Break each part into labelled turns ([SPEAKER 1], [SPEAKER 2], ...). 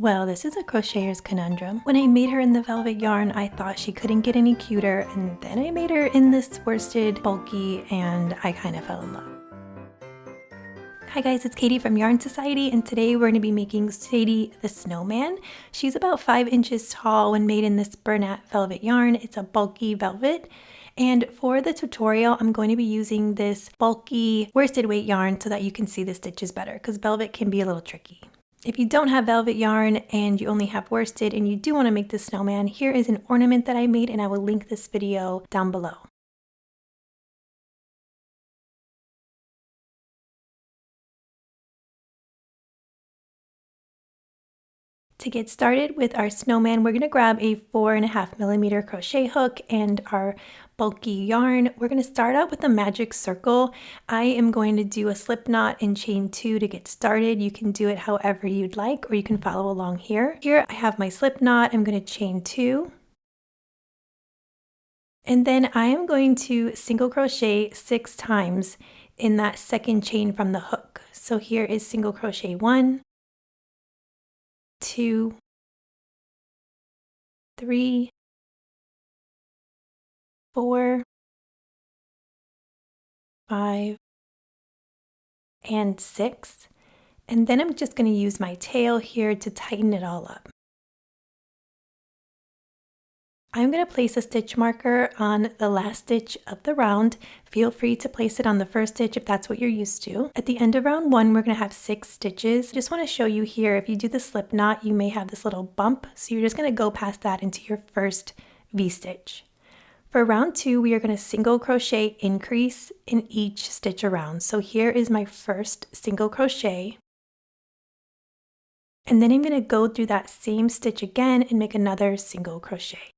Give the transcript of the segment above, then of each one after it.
[SPEAKER 1] Well, this is a crocheter's conundrum. When I made her in the velvet yarn, I thought she couldn't get any cuter, and then I made her in this worsted bulky, and I kind of fell in love. Hi guys, it's Katie from Yarn Society, and today we're going to be making Sadie the Snowman. She's about 5 inches tall when made in this Bernat velvet yarn. It's a bulky velvet. And for the tutorial, I'm going to be using this bulky worsted weight yarn so that you can see the stitches better, because velvet can be a little tricky. If you don't have velvet yarn and you only have worsted and you do want to make this snowman, here is an ornament that I made, and I will link this video down below. To get started with our snowman, we're going to grab a 4.5mm crochet hook and our bulky yarn. We're going to start out with a magic circle. I am going to do a slip knot and chain 2 to get started. You can do it however you'd like, or you can follow along here. Here I have my slip knot. I'm going to chain 2. And then I am going to single crochet 6 times in that second chain from the hook. So here is single crochet 1, 2, 3, 4, 5, and 6. And then I'm just going to use my tail here to tighten it all up. I'm going to place a stitch marker on the last stitch of the round. Feel free to place it on the first stitch if that's what you're used to. At the end of round 1, we're going to have 6 stitches. Just want to show you here, if you do the slip knot, you may have this little bump. So you're just going to go past that into your first V-stitch. For round 2, we are going to single crochet increase in each stitch around. So here is my first single crochet. And then I'm going to go through that same stitch again and make another single crochet.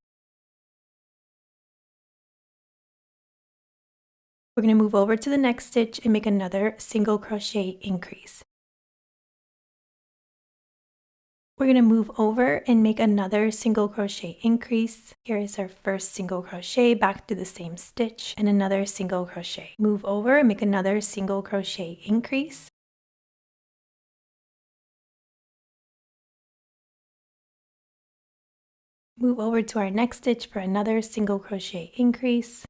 [SPEAKER 1] We're going to move over to the next stitch and make another single crochet increase. We're going to move over and make another single crochet increase. Here is our first single crochet, back to the same stitch, and another single crochet. Move over and make another single crochet increase. Move over to our next stitch for another single crochet increase.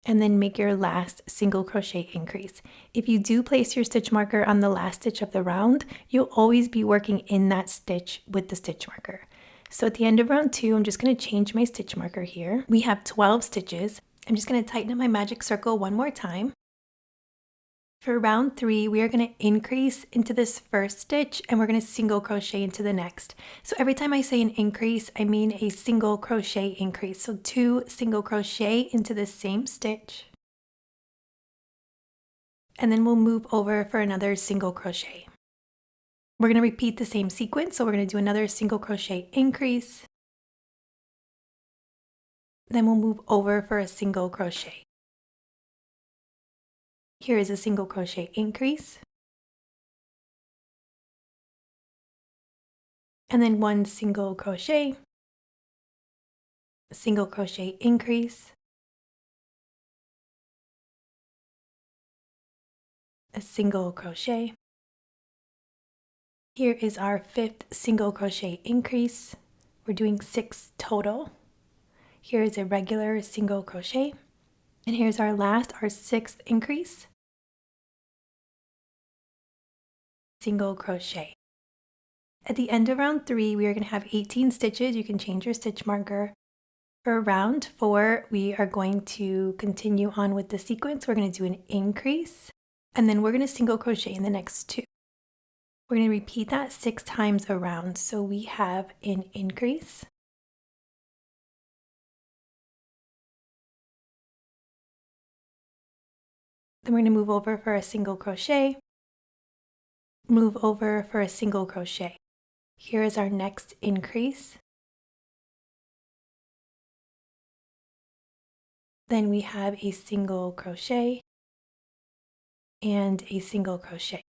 [SPEAKER 1] And then make your last single crochet increase. If you do place your stitch marker on the last stitch of the round, you'll always be working in that stitch with the stitch marker. So at the end of round 2, I'm just going to change my stitch marker here. We have 12 stitches. I'm just going to tighten up my magic circle one more time. For round 3, we are going to increase into this first stitch and we're going to single crochet into the next. So every time I say an increase, I mean a single crochet increase. So 2 single crochet into the same stitch. And then we'll move over for another single crochet. We're going to repeat the same sequence. So we're going to do another single crochet increase. Then we'll move over for a single crochet. Here is a single crochet increase. And then 1 single crochet, single crochet increase, a single crochet. Here is our 5th single crochet increase. We're doing 6 total. Here is a regular single crochet. And here's our last, our 6th increase. Single crochet. At the end of round 3, we are going to have 18 stitches. You can change your stitch marker. For round 4, we are going to continue on with the sequence. We're going to do an increase, and then we're going to single crochet in the next 2. We're going to repeat that 6 times around. So we have an increase, then we're going to move over for a single crochet, move over for a single crochet. Here is our next increase. Then we have a single crochet and a single crochet.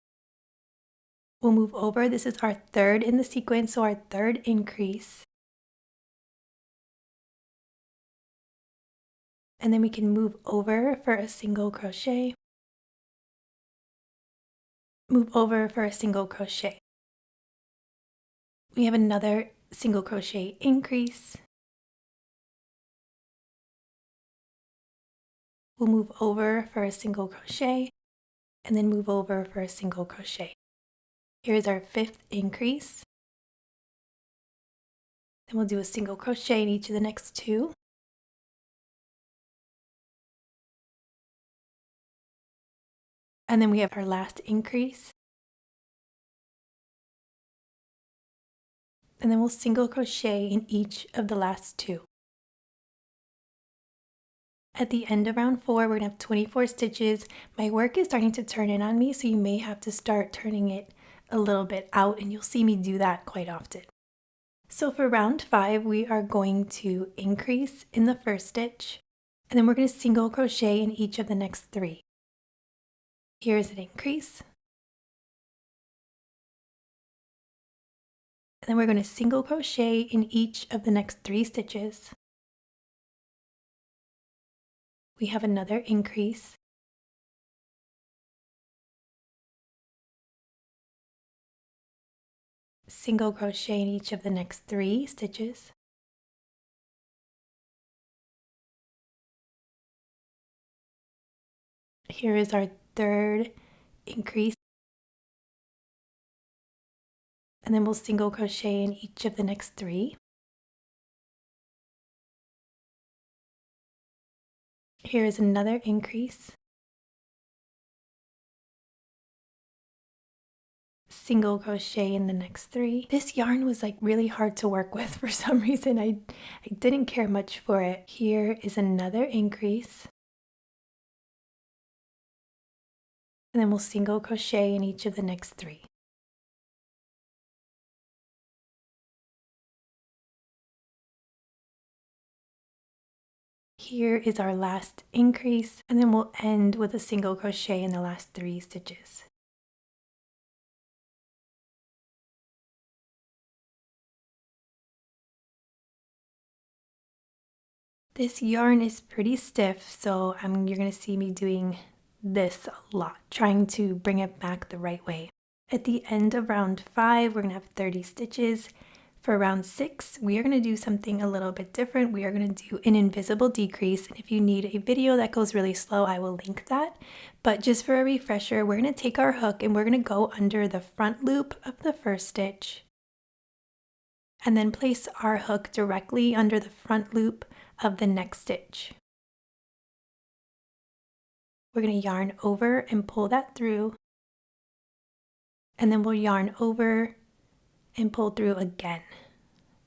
[SPEAKER 1] We'll move over. This is our 3rd in the sequence, so our 3rd increase. And then we can move over for a single crochet. move over for a single crochet. We have another single crochet increase. We'll move over for a single crochet and then move over for a single crochet. Here's our 5th increase. Then we'll do a single crochet in each of the next 2. And then we have our last increase. And then we'll single crochet in each of the last 2. At the end of round 4, we're going to have 24 stitches. My work is starting to turn in on me, so you may have to start turning it a little bit out, and you'll see me do that quite often. So for round 5, we are going to increase in the first stitch, and then we're going to single crochet in each of the next 3. Here's an increase. And then we're going to single crochet in each of the next 3 stitches. We have another increase. Single crochet in each of the next 3 stitches. Here is our 3rd increase. And then we'll single crochet in each of the next 3. Here is another increase. Single crochet in the next 3. This yarn was like really hard to work with for some reason. I didn't care much for it. Here is another increase. And then we'll single crochet in each of the next 3. Here is our last increase, and then we'll end with a single crochet in the last 3 stitches. This yarn is pretty stiff, so you're going to see me doing this a lot, trying to bring it back the right way. At the end of round 5, we're going to have 30 stitches. For round 6, we are going to do something a little bit different. We are going to do an invisible decrease, and if you need a video that goes really slow, I will link that. But just for a refresher, we're going to take our hook and we're going to go under the front loop of the first stitch, and then place our hook directly under the front loop of the next stitch. We're going to yarn over and pull that through, and then we'll yarn over and pull through again.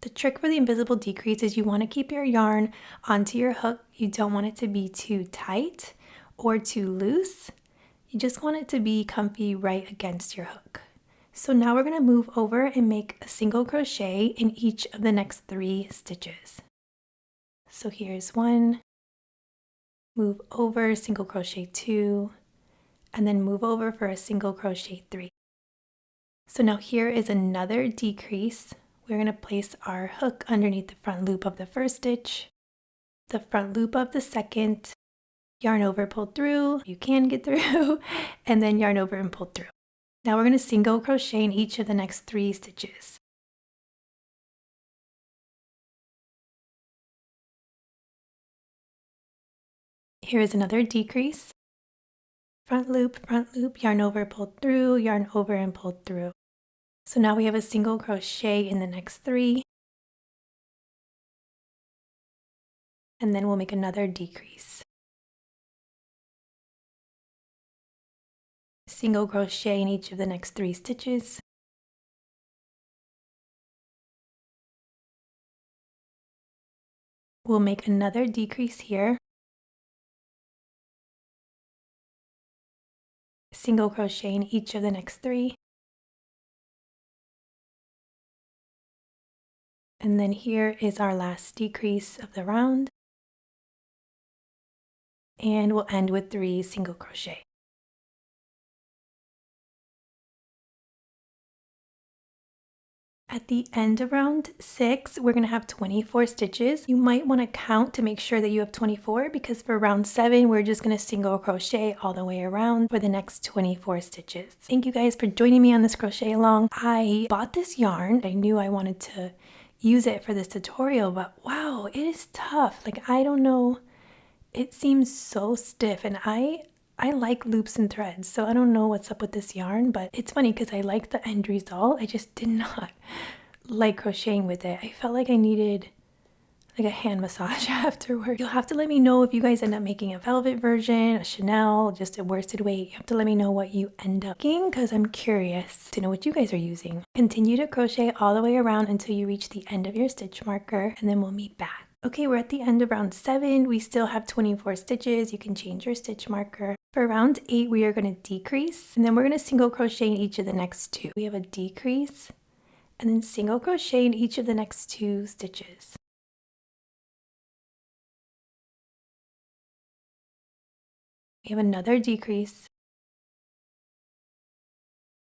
[SPEAKER 1] The trick for the invisible decrease is you want to keep your yarn onto your hook. You don't want it to be too tight or too loose. You just want it to be comfy right against your hook. So now we're going to move over and make a single crochet in each of the next 3 stitches. So here's 1, move over, single crochet 2, and then move over for a single crochet 3. So now here is another decrease. We're going to place our hook underneath the front loop of the first stitch, the front loop of the second, yarn over, pull through, you can get through, and then yarn over and pull through. Now we're going to single crochet in each of the next 3 stitches. Here is another decrease. Front loop, yarn over, pull through, yarn over and pull through. So now we have a single crochet in the next 3, and then we'll make another decrease. Single crochet in each of the next 3 stitches. We'll make another decrease here. Single crochet in each of the next 3. And then here is our last decrease of the round. And we'll end with 3 single crochet. At the end of round 6, we're going to have 24 stitches. You might want to count to make sure that you have 24 because for round 7, we're just going to single crochet all the way around for the next 24 stitches. Thank you guys for joining me on this crochet along. I bought this yarn. I knew I wanted to use it for this tutorial, but wow, it is tough. Like, I don't know. It seems so stiff, and I like loops and threads, so I don't know what's up with this yarn, but it's funny because I like the end result. I just did not like crocheting with it. I felt like I needed like a hand massage afterward. You'll have to let me know if you guys end up making a velvet version, a Chanel, just a worsted weight. You have to let me know what you end up making because I'm curious to know what you guys are using. Continue to crochet all the way around until you reach the end of your stitch marker, and then we'll meet back. Okay, we're at the end of round 7. We still have 24 stitches. You can change your stitch marker. For round 8, we are going to decrease, and then we're going to single crochet in each of the next 2. We have a decrease, and then single crochet in each of the next 2 stitches. We have another decrease,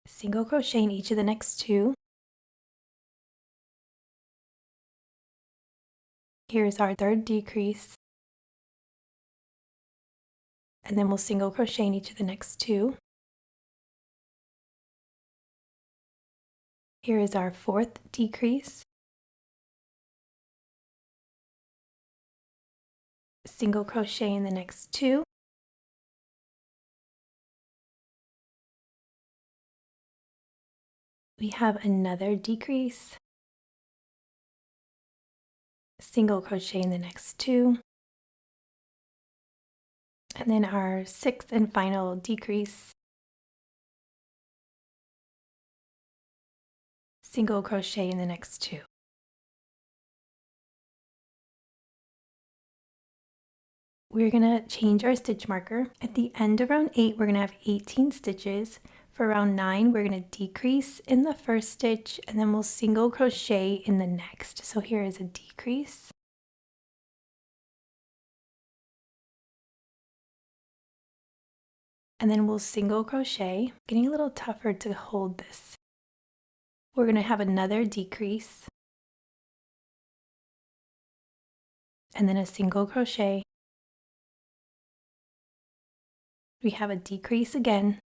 [SPEAKER 1] single crochet in each of the next 2. Here's our third decrease, and then we'll single crochet in each of the next 2. Here is our fourth decrease, single crochet in the next 2. We have another decrease, single crochet in the next 2. And then our 6th and final decrease, single crochet in the next 2. We're going to change our stitch marker. At the end of round 8, we're going to have 18 stitches. For round 9, we're going to decrease in the first stitch, and then we'll single crochet in the next. So here is a decrease, and then we'll single crochet. Getting a little tougher to hold this. We're going to have another decrease, and then a single crochet. We have a decrease again,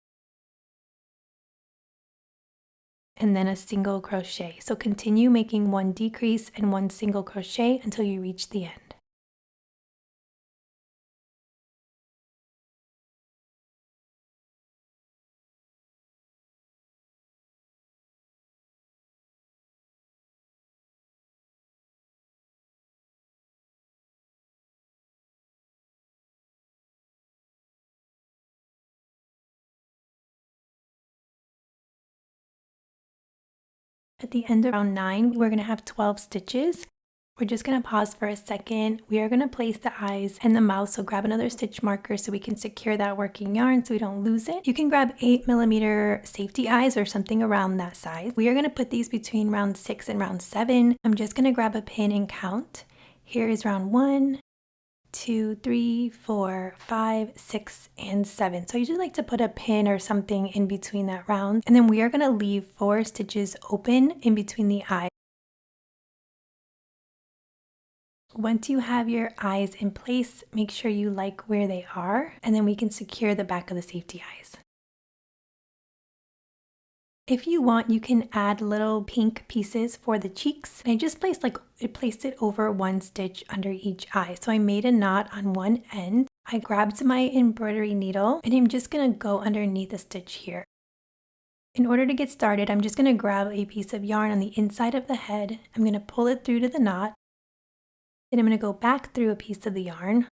[SPEAKER 1] and then a single crochet. So continue making one decrease and one single crochet until you reach the end. At the end of round 9, we're going to have 12 stitches. We're just going to pause for a second. We are going to place the eyes and the mouth, so grab another stitch marker so we can secure that working yarn so we don't lose it. You can grab 8mm safety eyes or something around that size. We are going to put these between round 6 and round 7. I'm just going to grab a pin and count. Here is round 1, 2, 3, 4, 5, 6, and 7. So I usually like to put a pin or something in between that round. And then we are going to leave 4 stitches open in between the eyes. Once you have your eyes in place, make sure you like where they are, and then we can secure the back of the safety eyes. If you want, you can add little pink pieces for the cheeks. And I just placed it over one stitch under each eye. So I made a knot on one end. I grabbed my embroidery needle and I'm just going to go underneath a stitch here. In order to get started, I'm just going to grab a piece of yarn on the inside of the head. I'm going to pull it through to the knot. Then I'm going to go back through a piece of the yarn.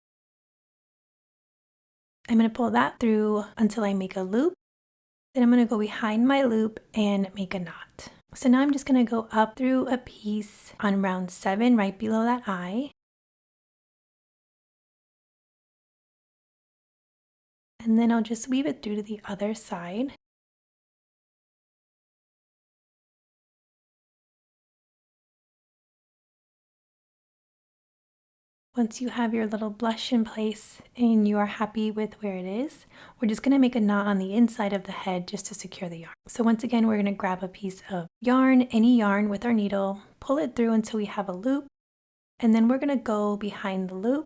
[SPEAKER 1] I'm going to pull that through until I make a loop. Then I'm going to go behind my loop and make a knot. So now I'm just going to go up through a piece on round 7 right below that eye. And then I'll just weave it through to the other side. Once you have your little blush in place and you are happy with where it is, we're just going to make a knot on the inside of the head just to secure the yarn. So once again, we're going to grab a piece of yarn, any yarn with our needle, pull it through until we have a loop, and then we're going to go behind the loop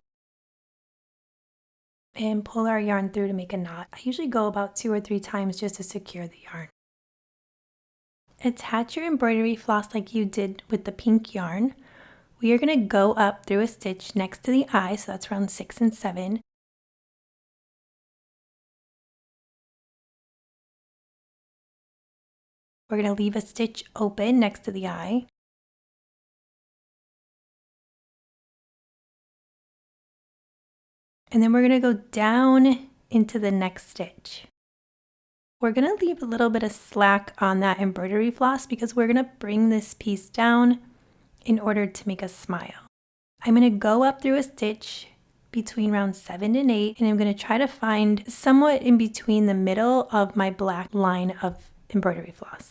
[SPEAKER 1] and pull our yarn through to make a knot. I usually go about 2 or 3 times just to secure the yarn. Attach your embroidery floss like you did with the pink yarn. We are going to go up through a stitch next to the eye, so that's round 6 and 7. We're going to leave a stitch open next to the eye. And then we're going to go down into the next stitch. We're going to leave a little bit of slack on that embroidery floss because we're going to bring this piece down in order to make a smile. I'm going to go up through a stitch between round 7 and 8, and I'm going to try to find somewhat in between the middle of my black line of embroidery floss.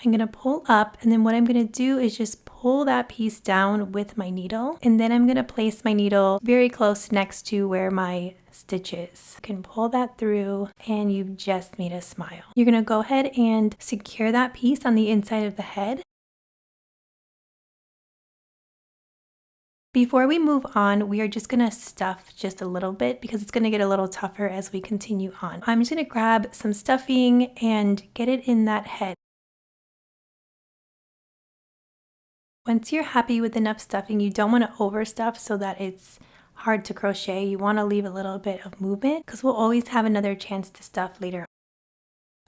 [SPEAKER 1] I'm going to pull up, and then what I'm going to do is just pull that piece down with my needle, and then I'm going to place my needle very close next to where my stitch is. You can pull that through and you've just made a smile. You're going to go ahead and secure that piece on the inside of the head. Before we move on, we are just going to stuff just a little bit because it's going to get a little tougher as we continue on. I'm just going to grab some stuffing and get it in that head. Once you're happy with enough stuffing, you don't want to overstuff so that it's hard to crochet. You want to leave a little bit of movement because we'll always have another chance to stuff later on.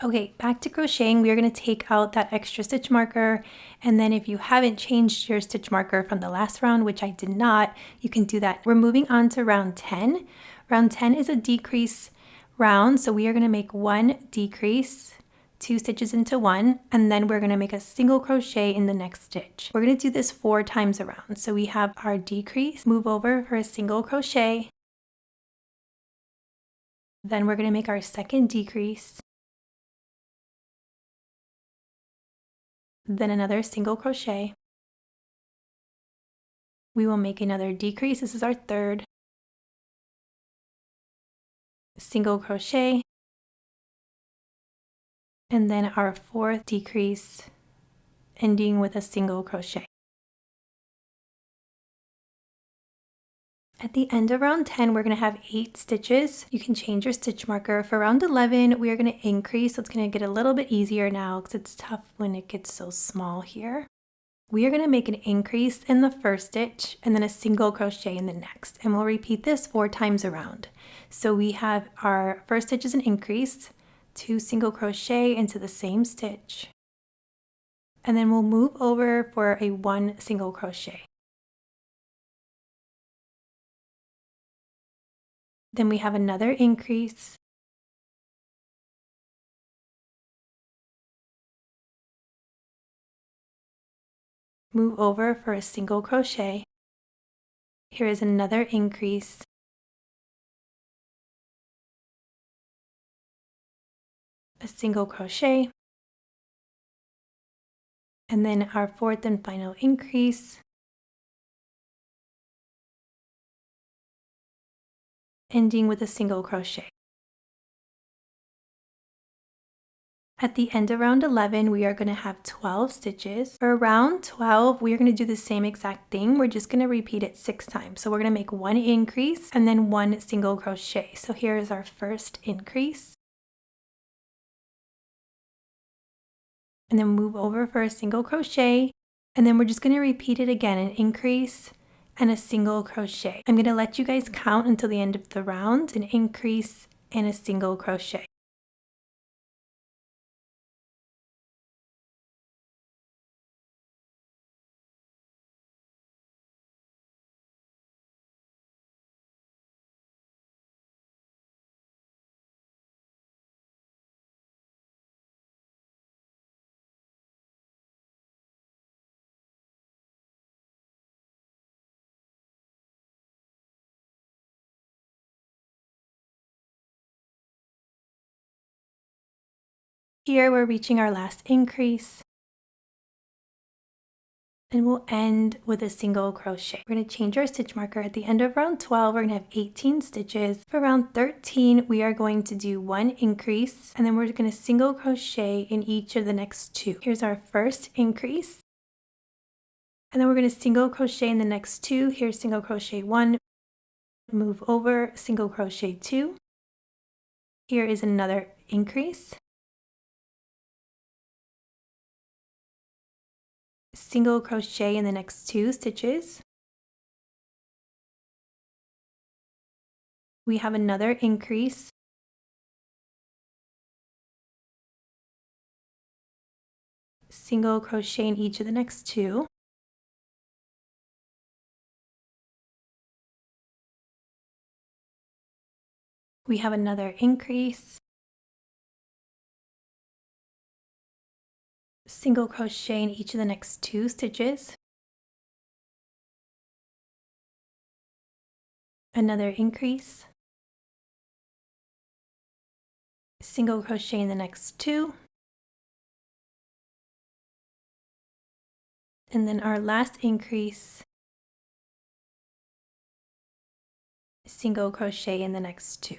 [SPEAKER 1] Okay, back to crocheting. We are going to take out that extra stitch marker, and then if you haven't changed your stitch marker from the last round, which I did not, you can do that. We're moving on to round 10. Round 10 is a decrease round, so we are going to make 1 decrease, 2 stitches into 1, and then we're going to make a single crochet in the next stitch. We're going to do this 4 times around. So we have our decrease, move over for a single crochet, then we're going to make our second decrease, then another single crochet. We will make another decrease. This is our third. Single crochet. And then our fourth decrease, ending with a single crochet. At the end of round 10, we're going to have 8 stitches. You can change your stitch marker. For round 11, we are going to increase. So it's going to get a little bit easier now because it's tough when it gets so small here. We are going to make an increase in the first stitch and then a single crochet in the next. And we'll repeat this 4 times around. So we have our first stitch is an increase, 2 single crochet into the same stitch. And then we'll move over for a 1 single crochet. Then we have another increase, move over for a single crochet. Here is another increase, a single crochet, and then our fourth and final increase, ending with a single crochet. At the end of round 11, we are going to have 12 stitches. For round 12, we are going to do the same exact thing. We're just going to repeat it 6 times. So we're going to make 1 increase and then 1 single crochet. So here is our first increase. And then move over for a single crochet. And then we're just going to repeat it again, an increase and a single crochet. I'm going to let you guys count until the end of the round, an increase and a single crochet. Here we're reaching our last increase. and we'll end with a single crochet. We're going to change our stitch marker. At the end of round 12, we're going to have 18 stitches. For round 13, we are going to do 1 increase, and then we're going to single crochet in each of the next 2. Here's our first increase, and then we're going to single crochet in the next 2. Here's single crochet 1, move over, single crochet 2. Here is another increase, single crochet in the next 2 stitches. We have another increase, single crochet in each of the next 2. We have another increase, single crochet in each of the next 2 stitches, another increase, single crochet in the next 2, and then our last increase, single crochet in the next 2.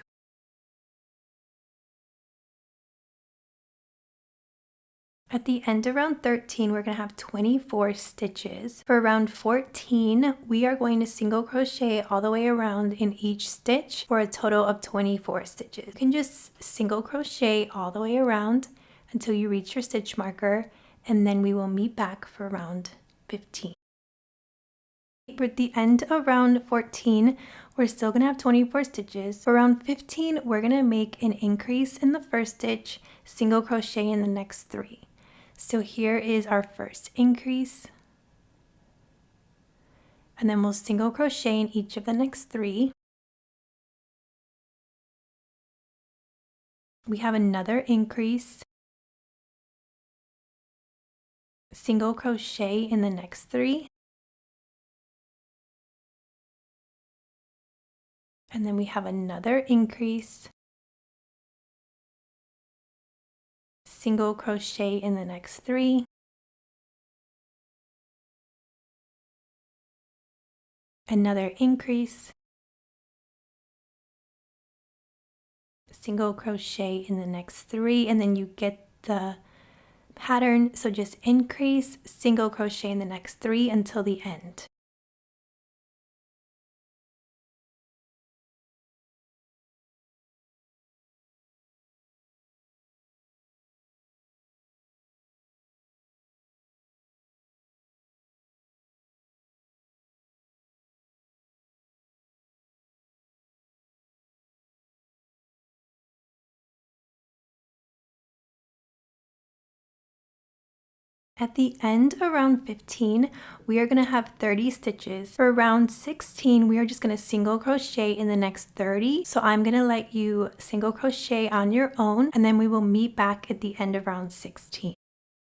[SPEAKER 1] At the end of round 13, we're going to have 24 stitches. For round 14, we are going to single crochet all the way around in each stitch for a total of 24 stitches. You can just single crochet all the way around until you reach your stitch marker, and then we will meet back for round 15. For the end of round 14, we're still going to have 24 stitches. For round 15, we're going to make an increase in the first stitch, single crochet in the next 3. So here is our first increase, and then we'll single crochet in each of the next 3. We have another increase, single crochet in the next 3, and then we have another increase, single crochet in the next 3, another increase, single crochet in the next 3, and then you get the pattern. So just increase, single crochet in the next 3 until the end. At the end of round 15, we are going to have 30 stitches. For round 16, we are just going to single crochet in the next 30. So I'm going to let you single crochet on your own, and then we will meet back at the end of round 16.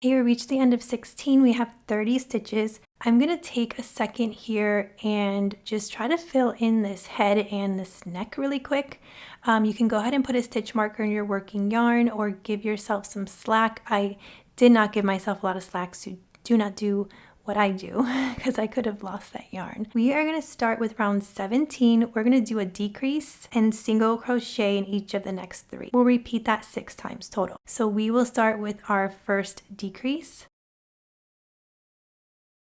[SPEAKER 1] Here we reach the end of 16, we have 30 stitches. I'm going to take a second here and just try to fill in this head and this neck really quick. You can go ahead and put a stitch marker in your working yarn or give yourself some slack. I did not give myself a lot of slack, so do not do what I do because I could have lost that yarn. We are going to start with round 17. We're going to do a decrease and single crochet in each of the next 3. We'll repeat that 6 times total. So we will start with our first decrease,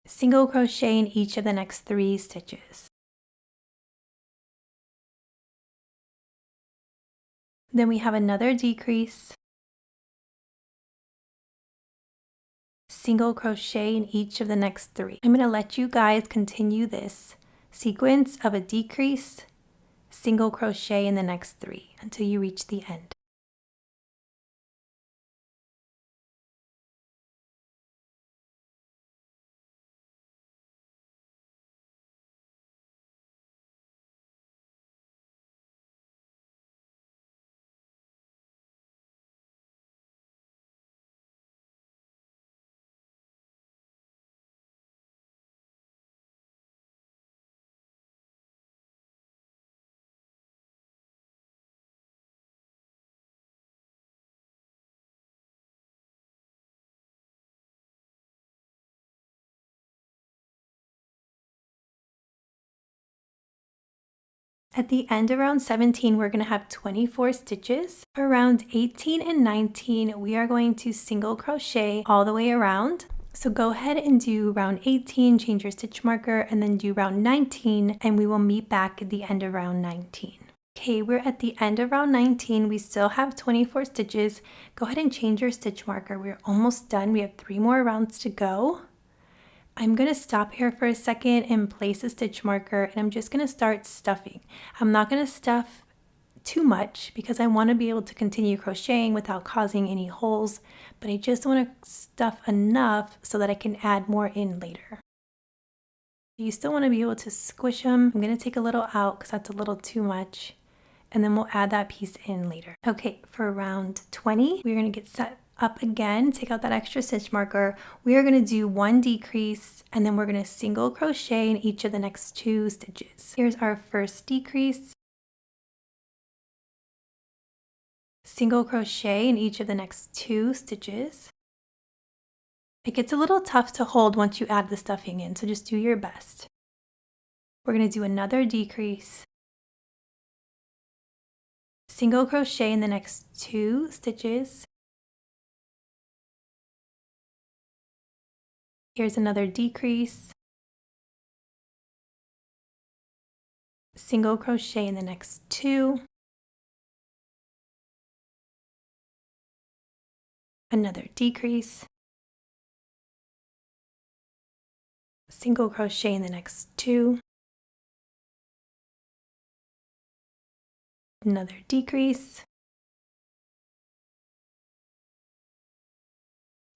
[SPEAKER 1] single crochet in each of the next 3 stitches. Then we have another decrease, single crochet in each of the next 3. I'm going to let you guys continue this sequence of a decrease, single crochet in the next 3 until you reach the end. At the end of round 17, we're going to have 24 stitches. For round 18 and 19, we are going to single crochet all the way around. So go ahead and do round 18, change your stitch marker, and then do round 19, and we will meet back at the end of round 19. Okay, we're at the end of round 19. We still have 24 stitches. Go ahead and change your stitch marker. We're almost done. We have 3 more rounds to go. I'm going to stop here for a second and place a stitch marker, and I'm just going to start stuffing. I'm not going to stuff too much because I want to be able to continue crocheting without causing any holes, but I just want to stuff enough so that I can add more in later. You still want to be able to squish them. I'm going to take a little out because that's a little too much, and then we'll add that piece in later. Okay, for round 20, we're going to get set up again, take out that extra stitch marker. We are going to do 1 decrease, and then we're going to single crochet in each of the next 2 stitches. Here's our first decrease. Single crochet in each of the next 2 stitches. It gets a little tough to hold once you add the stuffing in, so just do your best. We're going to do another decrease. Single crochet in the next 2 stitches. Here's another decrease. Single crochet in the next 2. Another decrease. Single crochet in the next 2. Another decrease.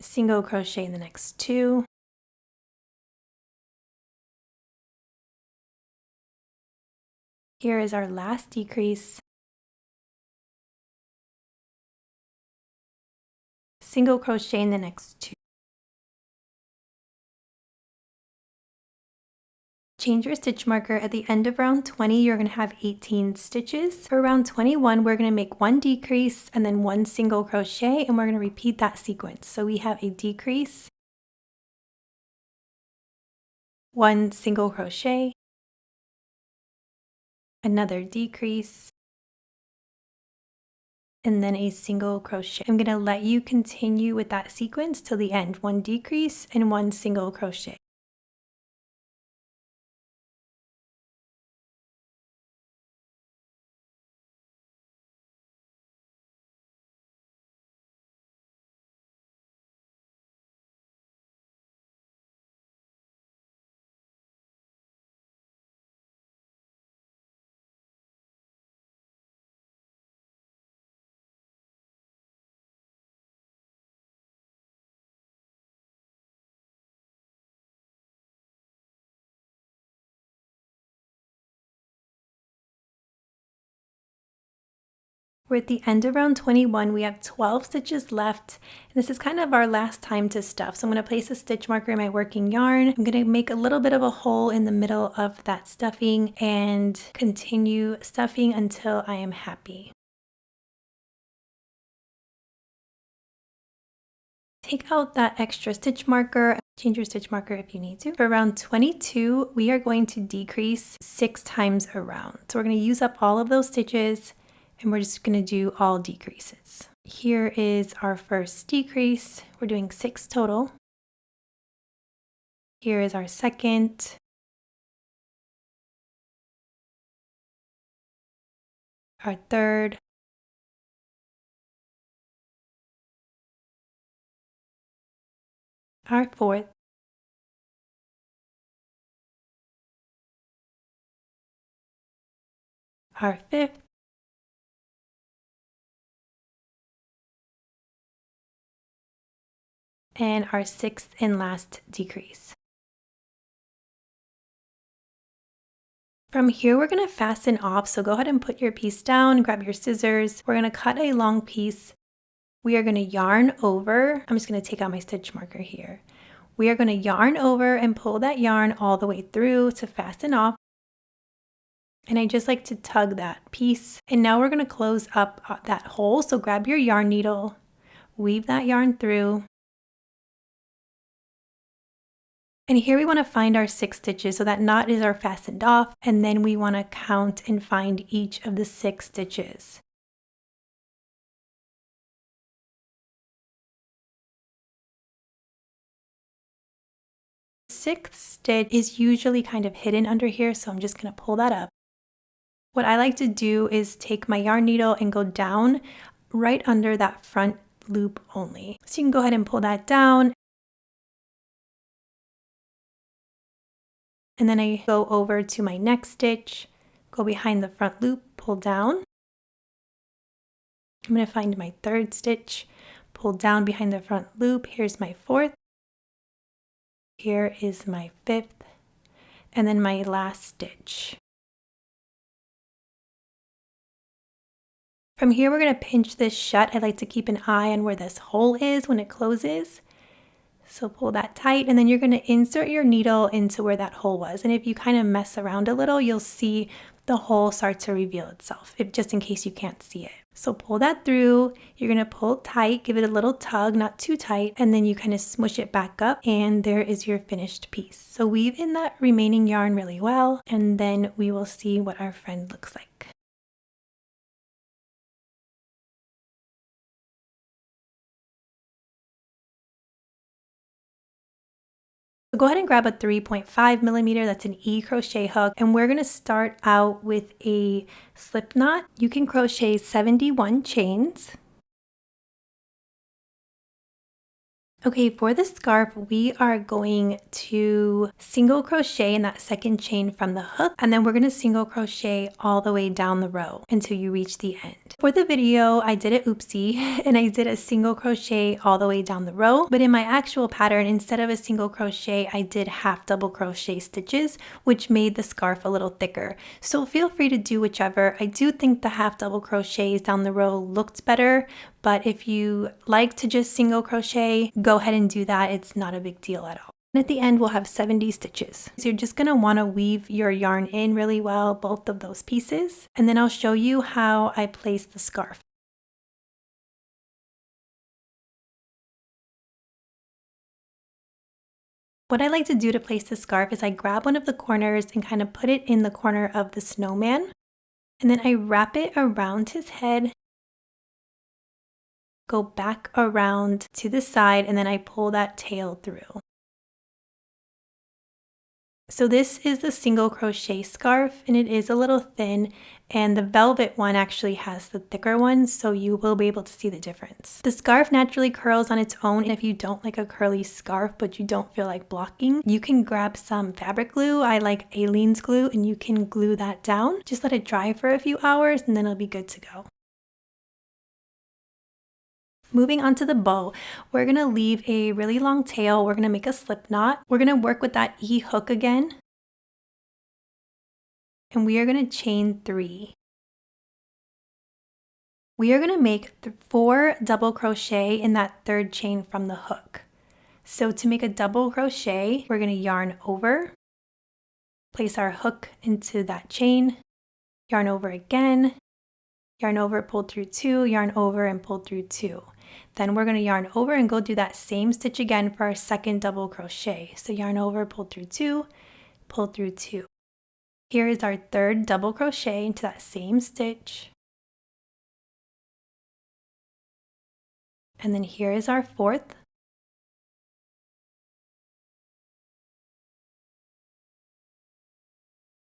[SPEAKER 1] Single crochet in the next 2. Here is our last decrease. Single crochet in the next 2. Change your stitch marker. At the end of round 20, you're going to have 18 stitches. For round 21, we're going to make 1 decrease and then 1 single crochet, and we're going to repeat that sequence. So we have a decrease, 1 single crochet, another decrease, and then a single crochet. I'm going to let you continue with that sequence till the end. 1 decrease and 1 single crochet. We're at the end of round 21. We have 12 stitches left. And this is kind of our last time to stuff. So I'm going to place a stitch marker in my working yarn. I'm going to make a little bit of a hole in the middle of that stuffing and continue stuffing until I am happy. Take out that extra stitch marker. Change your stitch marker if you need to. For round 22, we are going to decrease 6 times around. So we're going to use up all of those stitches, and we're just going to do all decreases. Here is our first decrease. We're doing 6 total. Here is our second. Our third. Our fourth. Our fifth. And our 6th and last decrease. From here, we're going to fasten off, so go ahead and put your piece down, grab your scissors. We're going to cut a long piece. We are going to yarn over. I'm just going to take out my stitch marker here. We are going to yarn over and pull that yarn all the way through to fasten off. And I just like to tug that piece. And now we're going to close up that hole, so grab your yarn needle, weave that yarn through. And here we want to find our 6 stitches, so that knot is our fastened off, and then we want to count and find each of the 6 stitches. Sixth stitch is usually kind of hidden under here, so I'm just going to pull that up. What I like to do is take my yarn needle and go down right under that front loop only. So you can go ahead and pull that down. And then I go over to my next stitch, go behind the front loop, pull down. I'm going to find my 3rd stitch, pull down behind the front loop. Here's my 4th. Here is my 5th, and then my last stitch. From here, we're going to pinch this shut. I like to keep an eye on where this hole is when it closes. So pull that tight, and then you're going to insert your needle into where that hole was. And if you kind of mess around a little, you'll see the hole start to reveal itself, just in case you can't see it. So pull that through, you're going to pull tight, give it a little tug, not too tight, and then you kind of smush it back up, and there is your finished piece. So weave in that remaining yarn really well, and then we will see what our friend looks like. So go ahead and grab a 3.5 millimeter, that's an E crochet hook, and we're going to start out with a slip knot. You can crochet 71 chains. Okay, for the scarf, we are going to single crochet in that 2nd chain from the hook, and then we're going to single crochet all the way down the row until you reach the end. For the video, I did it oopsie, and I did a single crochet all the way down the row, but in my actual pattern, instead of a single crochet, I did half double crochet stitches, which made the scarf a little thicker. So feel free to do whichever. I do think the half double crochets down the row looked better, but if you like to just single crochet, go ahead and do that. It's not a big deal at all. And at the end, we'll have 70 stitches. So you're just going to want to weave your yarn in really well, both of those pieces. And then I'll show you how I place the scarf. What I like to do to place the scarf is I grab one of the corners and kind of put it in the corner of the snowman. And then I wrap it around his head, go back around to the side, and then I pull that tail through. So this is the single crochet scarf, and it is a little thin, and the velvet one actually has the thicker one, so you will be able to see the difference. The scarf naturally curls on its own, and if you don't like a curly scarf but you don't feel like blocking, you can grab some fabric glue. I like Aleene's glue, and you can glue that down. Just let it dry for a few hours, and then it'll be good to go. Moving on to the bow, we're going to leave a really long tail. We're going to make a slip knot. We're going to work with that E hook again. And we are going to chain 3. We are going to make 4 double crochet in that 3rd chain from the hook. So to make a double crochet, we're going to yarn over, place our hook into that chain, yarn over again, yarn over, pull through 2, yarn over and pull through 2. Then we're going to yarn over and go do that same stitch again for our 2nd double crochet. So yarn over, pull through 2, pull through 2. Here is our 3rd double crochet into that same stitch. And then here is our 4th.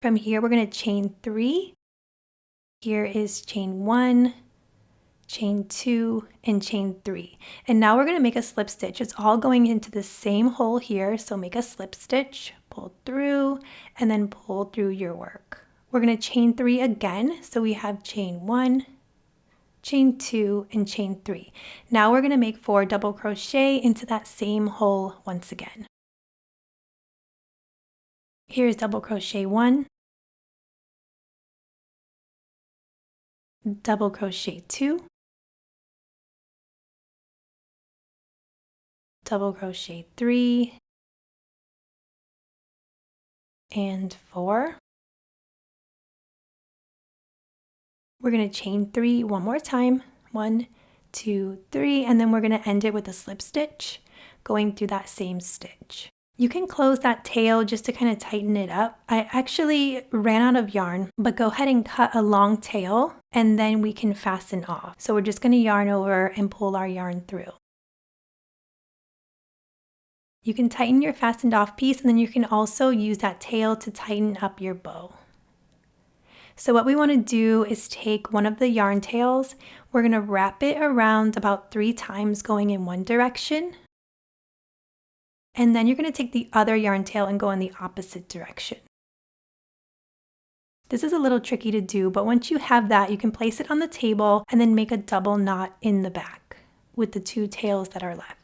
[SPEAKER 1] From here, we're going to chain 3. Here is chain 1, chain 2, and chain 3. And now we're going to make a slip stitch. It's all going into the same hole here, so make a slip stitch, pull through, and then pull through your work. We're going to chain 3 again, so we have chain 1, chain 2, and chain 3. Now we're going to make 4 double crochet into that same hole once again. Here's double crochet 1, double crochet 2, double crochet 3, and 4. We're going to chain 3 one more time, 1, 2, 3, and then we're going to end it with a slip stitch going through that same stitch. You can close that tail just to kind of tighten it up. I actually ran out of yarn, but go ahead and cut a long tail and then we can fasten off. So we're just going to yarn over and pull our yarn through. You can tighten your fastened off piece and then you can also use that tail to tighten up your bow. So what we want to do is take one of the yarn tails, we're going to wrap it around about 3 times going in one direction. And then you're going to take the other yarn tail and go in the opposite direction. This is a little tricky to do, but once you have that, you can place it on the table and then make a double knot in the back with the 2 tails that are left.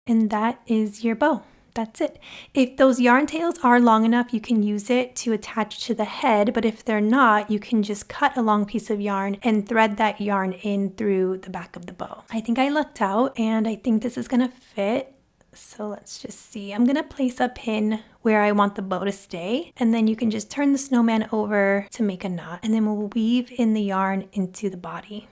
[SPEAKER 1] And that is your bow. That's it. If those yarn tails are long enough, you can use it to attach to the head, but if they're not, you can just cut a long piece of yarn and thread that yarn in through the back of the bow. I think I lucked out and I think this is gonna fit. So let's just see. I'm gonna place a pin where I want the bow to stay, and then you can just turn the snowman over to make a knot, and then we'll weave in the yarn into the body.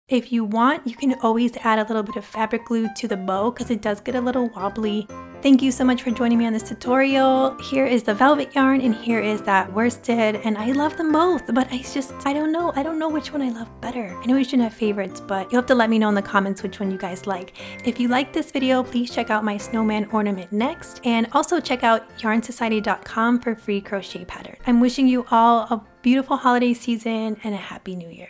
[SPEAKER 1] If you want, you can always add a little bit of fabric glue to the bow because it does get a little wobbly. Thank you so much for joining me on this tutorial. Here is the velvet yarn and here is that worsted, and I love them both, but I don't know which one I love better. I know we shouldn't have favorites, but you'll have to let me know in the comments which one you guys like. If you like this video, please check out my snowman ornament next, and also check out yarnsociety.com for free crochet patterns. I'm wishing you all a beautiful holiday season and a happy new year.